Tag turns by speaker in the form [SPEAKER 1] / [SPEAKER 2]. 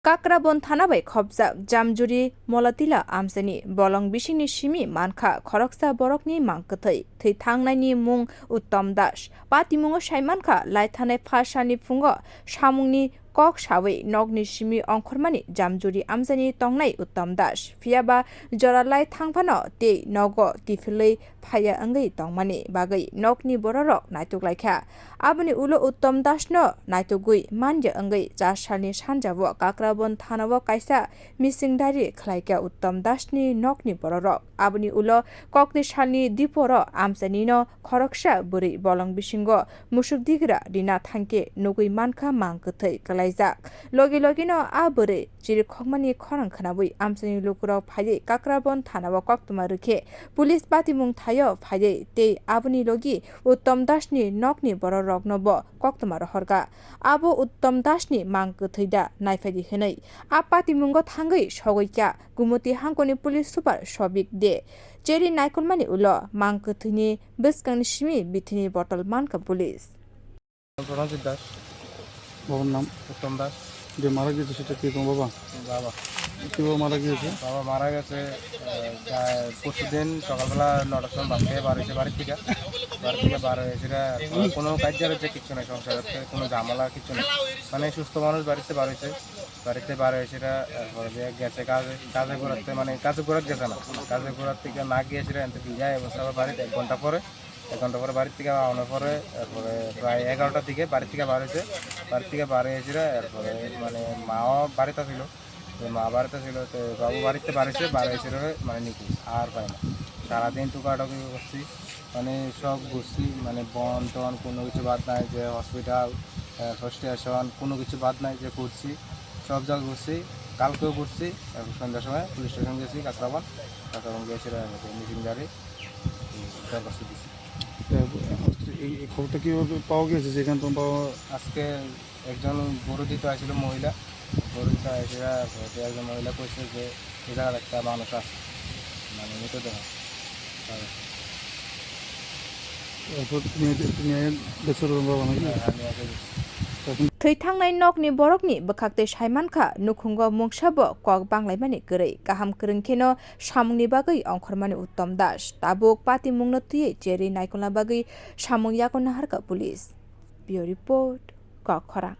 [SPEAKER 1] Kakraban thana bai khobjak jamjuri mollatila amchai bolong bising simi mankha khorok borok ni mang kwthui thwi thanai ni mwng Uttam das patimung saimankha lai thanai phasani phung samung ni kok sawi nogni simi ongkhormani jamjuri amchai tongnai Uttam das phiaba das.lai thangphano te nogo tifilei phaya angai tongmani bagai nokni borok naituklaikha aboni ulo Uttam das no naitugui manja angai das.lai sanjabo Kakraban thanao kaisa misingdari khlaika Uttam das ni nokni borok aboni ulo kokti salni diporo amchai no khoroksa buri bolong bisingo musuk digra dina thangke nugui mankha mang kwthui kalaijak logi no a buri chiri khokmani khorang khanabui amchai lukurok phai Kakraban thanao koktuma rukhe police patimung thayo phai te aboni logi Uttam das ni nokni borok nobo koktuma horga abo Uttam das ni mang kwthuida naifadi hinai a patimungo thangai sogoika gumoti hangkoni police super sobik de cheri naikolmani ulo mang kwthuini biskang simi bithini bottle mankha police
[SPEAKER 2] das
[SPEAKER 3] বাবার নাম
[SPEAKER 2] উত্তম দাস
[SPEAKER 3] যে মারা গেছে সেটা কে তোমার বাবা?
[SPEAKER 2] বাবা
[SPEAKER 3] কীভাবে মারা গিয়েছে?
[SPEAKER 2] বাবা মারা গেছে প্রতিদিন সকালবেলা 9টার সময় বাড়ি থেকে বার হয়েছে কোনো কাজের হচ্ছে কিচ্ছু নেই, সংসারের কোনো ঝামেলা কিচ্ছু নেই, মানে সুস্থ মানুষ বাড়িতে বার হয়েছে এরপরে যে গেছে কাজে ঘোরাতে, মানে কাজে ঘোরাতে গেছে না, কাজে ঘোরার থেকে না গিয়েছিল এনতে যায় অবস্থা আবার বাড়িতে 1 ঘন্টা পরে বাড়ির থেকে আনার পরে এরপরে প্রায় 11টার দিকে বাড়ি থেকে বার হয়েছিল এরপরে মানে মাও বাড়িতে ছিল, মা বাড়িতে ছিল, তো বাবু বাড়িতে বার হয়েছিল মানে নিখোঁজ আর পাই না। সারাদিন টুকাটুকি করছি, মানে সব ঘুরছি, মানে বন টন কোনো কিছু বাদ নাই, যে হসপিটাল স্টেশন কোনো কিছু বাদ নাই, যে ঘুরছি সব জায়গায় ঘুরছি, কালকেও ঘুরছি। সন্ধ্যার সময় পুলিশ স্টেশন গেছি, কাকরাবান গিয়েছিল মিসিং গাড়ি তার কাছে দিচ্ছি।
[SPEAKER 3] এই খবরটা কীভাবে পাওয়া গেছে যেখানে তোমার বাবা?
[SPEAKER 2] আজকে একজন গরু দিতে আসছিল মহিলা, একজন মহিলা কইছে যে এই জায়গার একটা মানুষ আছে, মানে মৃতদেহ।
[SPEAKER 3] তুমি দেখছো তোমার বাবা নাকি?
[SPEAKER 1] thwi thangnai nokni borokni bwkhakte saimankha nukhungo mungsabo kok banglaimani gwerui kaham kwrwngkheno samungni bagui ongkhormani Uttam das tabuk patimungno tui cheri naikolna bagui samung yakonna harka police. Bureau report Kakraban.